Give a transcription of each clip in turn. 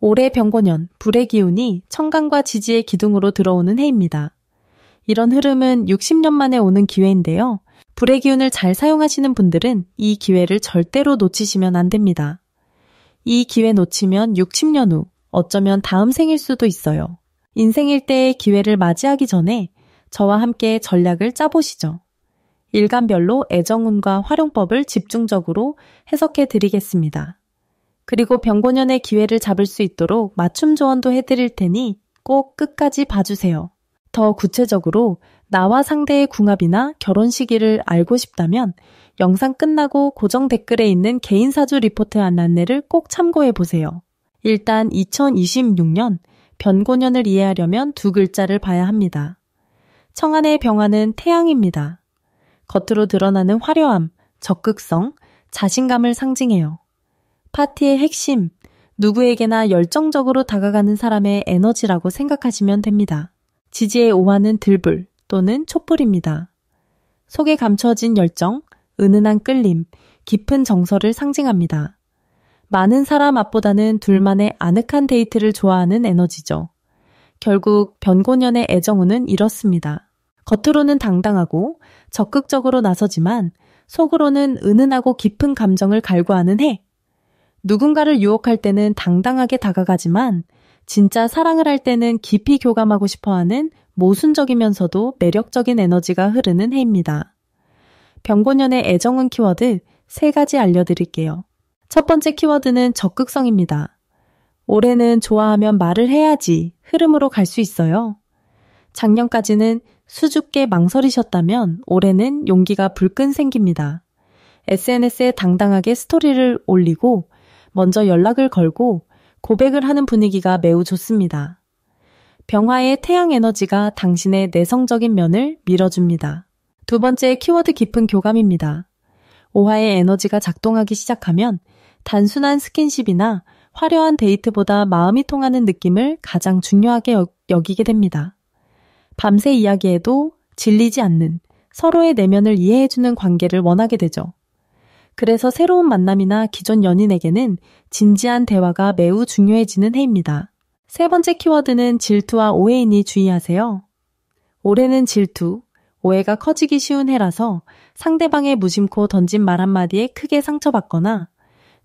올해 병고년, 불의 기운이 천간과 지지의 기둥으로 들어오는 해입니다. 이런 흐름은 60년 만에 오는 기회인데요. 불의 기운을 잘 사용하시는 분들은 이 기회를 절대로 놓치시면 안 됩니다. 이 기회 놓치면 60년 후, 어쩌면 다음 생일 수도 있어요. 인생 일대의 기회를 맞이하기 전에 저와 함께 전략을 짜보시죠. 일간별로 애정운과 활용법을 집중적으로 해석해 드리겠습니다. 그리고 병고년의 기회를 잡을 수 있도록 맞춤 조언도 해드릴 테니 꼭 끝까지 봐주세요. 더 구체적으로 나와 상대의 궁합이나 결혼 시기를 알고 싶다면 영상 끝나고 고정 댓글에 있는 개인 사주 리포트 안내를 꼭 참고해 보세요. 일단 2026년 변고년을 이해하려면 두 글자를 봐야 합니다. 청안의 병화는 태양입니다. 겉으로 드러나는 화려함, 적극성, 자신감을 상징해요. 파티의 핵심, 누구에게나 열정적으로 다가가는 사람의 에너지라고 생각하시면 됩니다. 지지의 오화는 들불 또는 촛불입니다. 속에 감춰진 열정, 은은한 끌림, 깊은 정서를 상징합니다. 많은 사람 앞보다는 둘만의 아늑한 데이트를 좋아하는 에너지죠. 결국 변고년의 애정운은 이렇습니다. 겉으로는 당당하고 적극적으로 나서지만 속으로는 은은하고 깊은 감정을 갈구하는 해. 누군가를 유혹할 때는 당당하게 다가가지만 진짜 사랑을 할 때는 깊이 교감하고 싶어하는 모순적이면서도 매력적인 에너지가 흐르는 해입니다. 병고년의 애정운 키워드 3가지 알려드릴게요. 첫 번째 키워드는 적극성입니다. 올해는 좋아하면 말을 해야지 흐름으로 갈 수 있어요. 작년까지는 수줍게 망설이셨다면 올해는 용기가 불끈 생깁니다. SNS에 당당하게 스토리를 올리고 먼저 연락을 걸고 고백을 하는 분위기가 매우 좋습니다. 병화의 태양 에너지가 당신의 내성적인 면을 밀어줍니다. 두 번째 키워드 깊은 교감입니다. 오화의 에너지가 작동하기 시작하면 단순한 스킨십이나 화려한 데이트보다 마음이 통하는 느낌을 가장 중요하게 여기게 됩니다. 밤새 이야기해도 질리지 않는 서로의 내면을 이해해주는 관계를 원하게 되죠. 그래서 새로운 만남이나 기존 연인에게는 진지한 대화가 매우 중요해지는 해입니다. 세 번째 키워드는 질투와 오해이니 주의하세요. 올해는 질투, 오해가 커지기 쉬운 해라서 상대방의 무심코 던진 말 한마디에 크게 상처받거나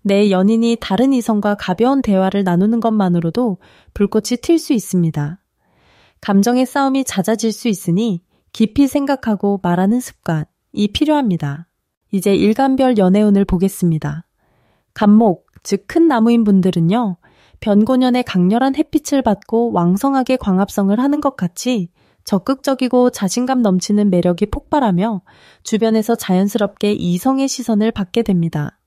내 연인이 다른 이성과 가벼운 대화를 나누는 것만으로도 불꽃이 튈 수 있습니다. 감정의 싸움이 잦아질 수 있으니 깊이 생각하고 말하는 습관이 필요합니다. 이제 일간별 연애운을 보겠습니다. 갑목, 즉 큰 나무인 분들은요. 변고년의 강렬한 햇빛을 받고 왕성하게 광합성을 하는 것 같이 적극적이고 자신감 넘치는 매력이 폭발하며 주변에서 자연스럽게 이성의 시선을 받게 됩니다.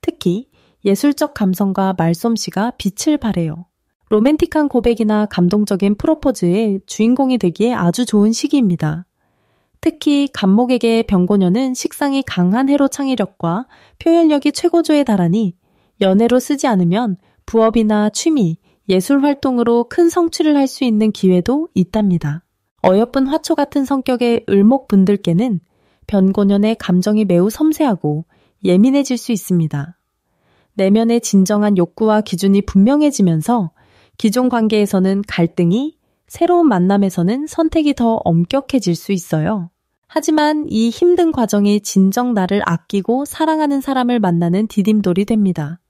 특히 예술적 감성과 말솜씨가 빛을 발해요. 로맨틱한 고백이나 감동적인 프로포즈의 주인공이 되기에 아주 좋은 시기입니다. 특히 갑목에게 병고년은 식상이 강한 해로 창의력과 표현력이 최고조에 달하니 연애로 쓰지 않으면 부업이나 취미, 예술 활동으로 큰 성취를 할 수 있는 기회도 있답니다. 어여쁜 화초 같은 성격의 을목분들께는 변고년의 감정이 매우 섬세하고 예민해질 수 있습니다. 내면의 진정한 욕구와 기준이 분명해지면서 기존 관계에서는 갈등이, 새로운 만남에서는 선택이 더 엄격해질 수 있어요. 하지만 이 힘든 과정이 진정 나를 아끼고 사랑하는 사람을 만나는 디딤돌이 됩니다.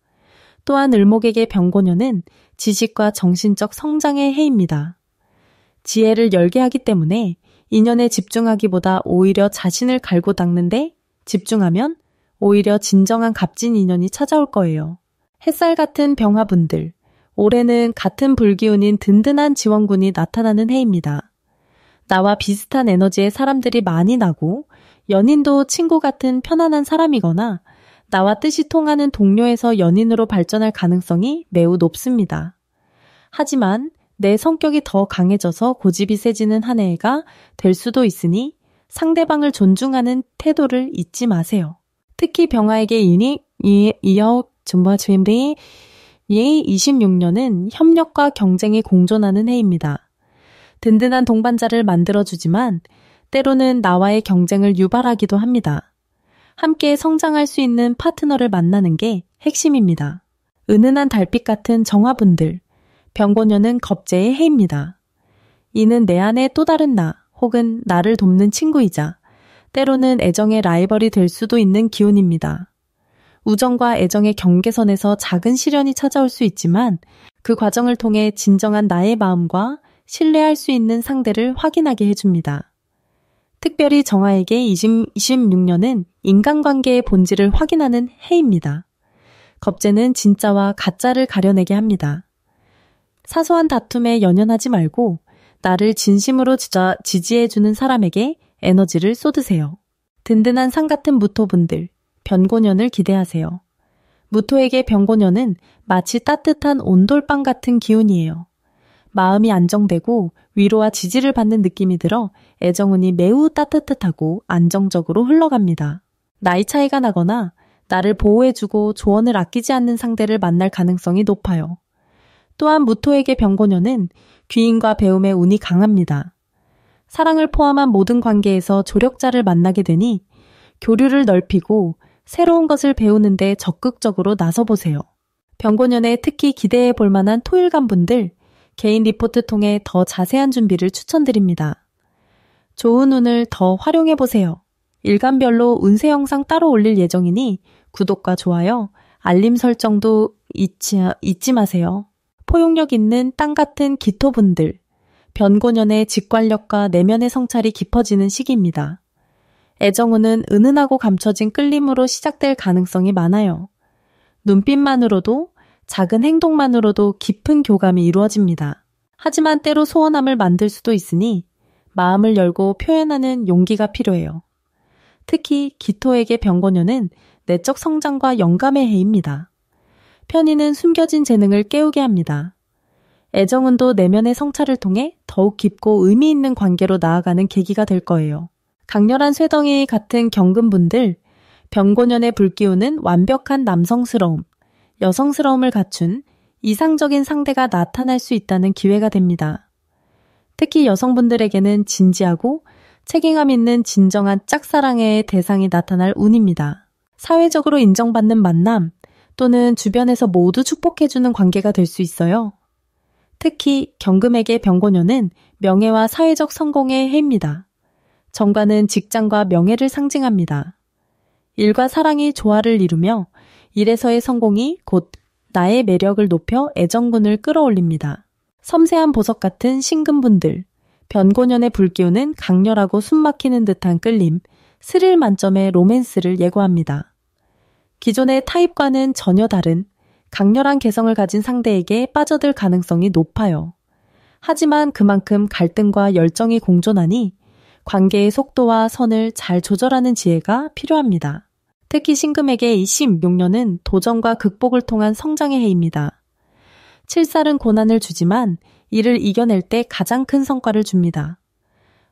또한 을목에게 병고년은 지식과 정신적 성장의 해입니다. 지혜를 열게 하기 때문에 인연에 집중하기보다 오히려 자신을 갈고 닦는데 집중하면 오히려 진정한 값진 인연이 찾아올 거예요. 햇살 같은 병화분들, 올해는 같은 불기운인 든든한 지원군이 나타나는 해입니다. 나와 비슷한 에너지의 사람들이 많이 나고 연인도 친구 같은 편안한 사람이거나 나와 뜻이 통하는 동료에서 연인으로 발전할 가능성이 매우 높습니다. 하지만 내 성격이 더 강해져서 고집이 세지는 한 해가 될 수도 있으니 상대방을 존중하는 태도를 잊지 마세요. 특히 병화에게 이어 26년은 협력과 경쟁이 공존하는 해입니다. 든든한 동반자를 만들어주지만 때로는 나와의 경쟁을 유발하기도 합니다. 함께 성장할 수 있는 파트너를 만나는 게 핵심입니다. 은은한 달빛 같은 정화분들, 병고녀는 겁제의 해입니다. 이는 내 안에 또 다른 나 혹은 나를 돕는 친구이자 때로는 애정의 라이벌이 될 수도 있는 기운입니다. 우정과 애정의 경계선에서 작은 시련이 찾아올 수 있지만 그 과정을 통해 진정한 나의 마음과 신뢰할 수 있는 상대를 확인하게 해줍니다. 특별히 정화에게 26년은 인간관계의 본질을 확인하는 해입니다. 겁제는 진짜와 가짜를 가려내게 합니다. 사소한 다툼에 연연하지 말고 나를 진심으로 지지해주는 사람에게 에너지를 쏟으세요. 든든한 상 같은 무토분들, 변고년을 기대하세요. 무토에게 병고년은 마치 따뜻한 온돌방 같은 기운이에요. 마음이 안정되고 위로와 지지를 받는 느낌이 들어 애정운이 매우 따뜻하고 안정적으로 흘러갑니다. 나이 차이가 나거나 나를 보호해주고 조언을 아끼지 않는 상대를 만날 가능성이 높아요. 또한 무토에게 병고년은 귀인과 배움의 운이 강합니다. 사랑을 포함한 모든 관계에서 조력자를 만나게 되니 교류를 넓히고 새로운 것을 배우는 데 적극적으로 나서보세요. 병고년에 특히 기대해 볼 만한 토일간 분들, 개인 리포트 통해 더 자세한 준비를 추천드립니다. 좋은 운을 더 활용해보세요. 일간별로 운세 영상 따로 올릴 예정이니 구독과 좋아요, 알림 설정도 잊지 마세요. 포용력 있는 땅 같은 기토분들, 변고년의 직관력과 내면의 성찰이 깊어지는 시기입니다. 애정운은 은은하고 감춰진 끌림으로 시작될 가능성이 많아요. 눈빛만으로도 작은 행동만으로도 깊은 교감이 이루어집니다. 하지만 때로 소원함을 만들 수도 있으니 마음을 열고 표현하는 용기가 필요해요. 특히 기토에게 병고년은 내적 성장과 영감의 해입니다. 편인은 숨겨진 재능을 깨우게 합니다. 애정운도 내면의 성찰을 통해 더욱 깊고 의미 있는 관계로 나아가는 계기가 될 거예요. 강렬한 쇠덩이 같은 경금분들, 병고년의 불기운은 완벽한 남성스러움, 여성스러움을 갖춘 이상적인 상대가 나타날 수 있다는 기회가 됩니다. 특히 여성분들에게는 진지하고 책임감 있는 진정한 짝사랑의 대상이 나타날 운입니다. 사회적으로 인정받는 만남 또는 주변에서 모두 축복해주는 관계가 될 수 있어요. 특히 경금에게 병고년은 명예와 사회적 성공의 해입니다. 정관은 직장과 명예를 상징합니다. 일과 사랑이 조화를 이루며 일에서의 성공이 곧 나의 매력을 높여 애정군을 끌어올립니다. 섬세한 보석 같은 신금분들, 변고년의 불기운은 강렬하고 숨막히는 듯한 끌림, 스릴 만점의 로맨스를 예고합니다. 기존의 타입과는 전혀 다른 강렬한 개성을 가진 상대에게 빠져들 가능성이 높아요. 하지만 그만큼 갈등과 열정이 공존하니 관계의 속도와 선을 잘 조절하는 지혜가 필요합니다. 특히 신금에게 26년은 도전과 극복을 통한 성장의 해입니다. 칠살은 고난을 주지만 이를 이겨낼 때 가장 큰 성과를 줍니다.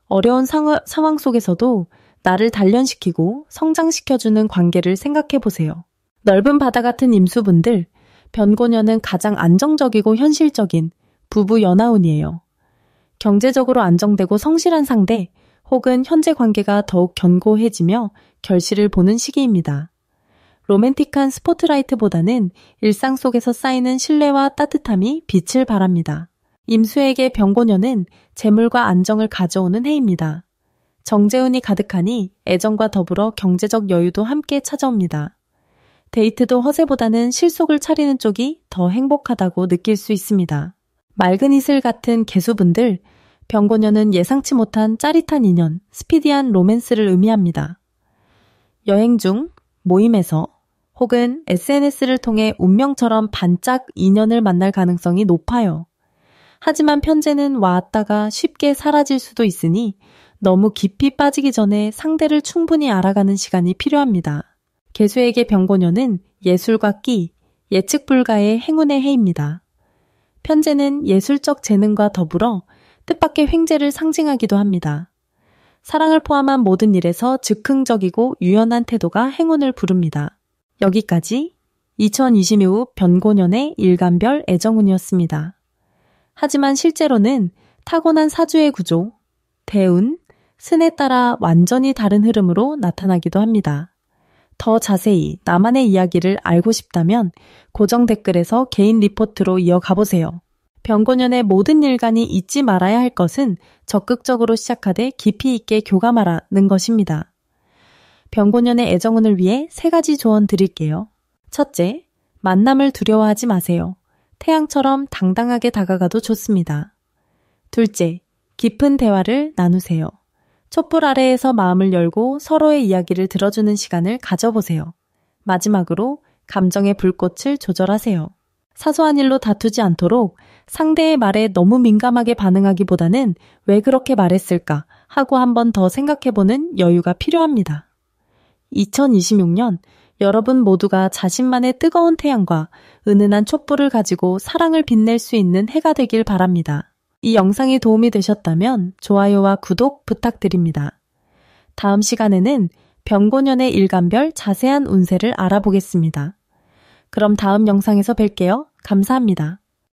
어려운 상황 속에서도 나를 단련시키고 성장시켜주는 관계를 생각해보세요. 넓은 바다 같은 임수분들, 변고년은 가장 안정적이고 현실적인 부부 연하운이에요. 경제적으로 안정되고 성실한 상대 혹은 현재 관계가 더욱 견고해지며 결실을 보는 시기입니다. 로맨틱한 스포트라이트보다는 일상 속에서 쌓이는 신뢰와 따뜻함이 빛을 발합니다. 임수에게 병고년은 재물과 안정을 가져오는 해입니다. 정재운이 가득하니 애정과 더불어 경제적 여유도 함께 찾아옵니다. 데이트도 허세보다는 실속을 차리는 쪽이 더 행복하다고 느낄 수 있습니다. 맑은 이슬 같은 개수분들, 병고년은 예상치 못한 짜릿한 인연, 스피디한 로맨스를 의미합니다. 여행 중, 모임에서 혹은 SNS를 통해 운명처럼 반짝 인연을 만날 가능성이 높아요. 하지만 편재는 왔다가 쉽게 사라질 수도 있으니 너무 깊이 빠지기 전에 상대를 충분히 알아가는 시간이 필요합니다. 개수에게 병고년은 예술과 끼, 예측 불가의 행운의 해입니다. 편재는 예술적 재능과 더불어 뜻밖의 횡재를 상징하기도 합니다. 사랑을 포함한 모든 일에서 즉흥적이고 유연한 태도가 행운을 부릅니다. 여기까지 2022 변고년의 일간별 애정운이었습니다. 하지만 실제로는 타고난 사주의 구조, 대운, 신에 따라 완전히 다른 흐름으로 나타나기도 합니다. 더 자세히 나만의 이야기를 알고 싶다면 고정 댓글에서 개인 리포트로 이어가보세요. 병고년의 모든 일간이 잊지 말아야 할 것은 적극적으로 시작하되 깊이 있게 교감하라는 것입니다. 병고년의 애정운을 위해 3가지 조언 드릴게요. 첫째, 만남을 두려워하지 마세요. 태양처럼 당당하게 다가가도 좋습니다. 둘째, 깊은 대화를 나누세요. 촛불 아래에서 마음을 열고 서로의 이야기를 들어주는 시간을 가져보세요. 마지막으로 감정의 불꽃을 조절하세요. 사소한 일로 다투지 않도록 상대의 말에 너무 민감하게 반응하기보다는 왜 그렇게 말했을까 하고 한 번 더 생각해보는 여유가 필요합니다. 2026년 여러분 모두가 자신만의 뜨거운 태양과 은은한 촛불을 가지고 사랑을 빛낼 수 있는 해가 되길 바랍니다. 이 영상이 도움이 되셨다면 좋아요와 구독 부탁드립니다. 다음 시간에는 병고년의 일간별 자세한 운세를 알아보겠습니다. 그럼 다음 영상에서 뵐게요. 감사합니다.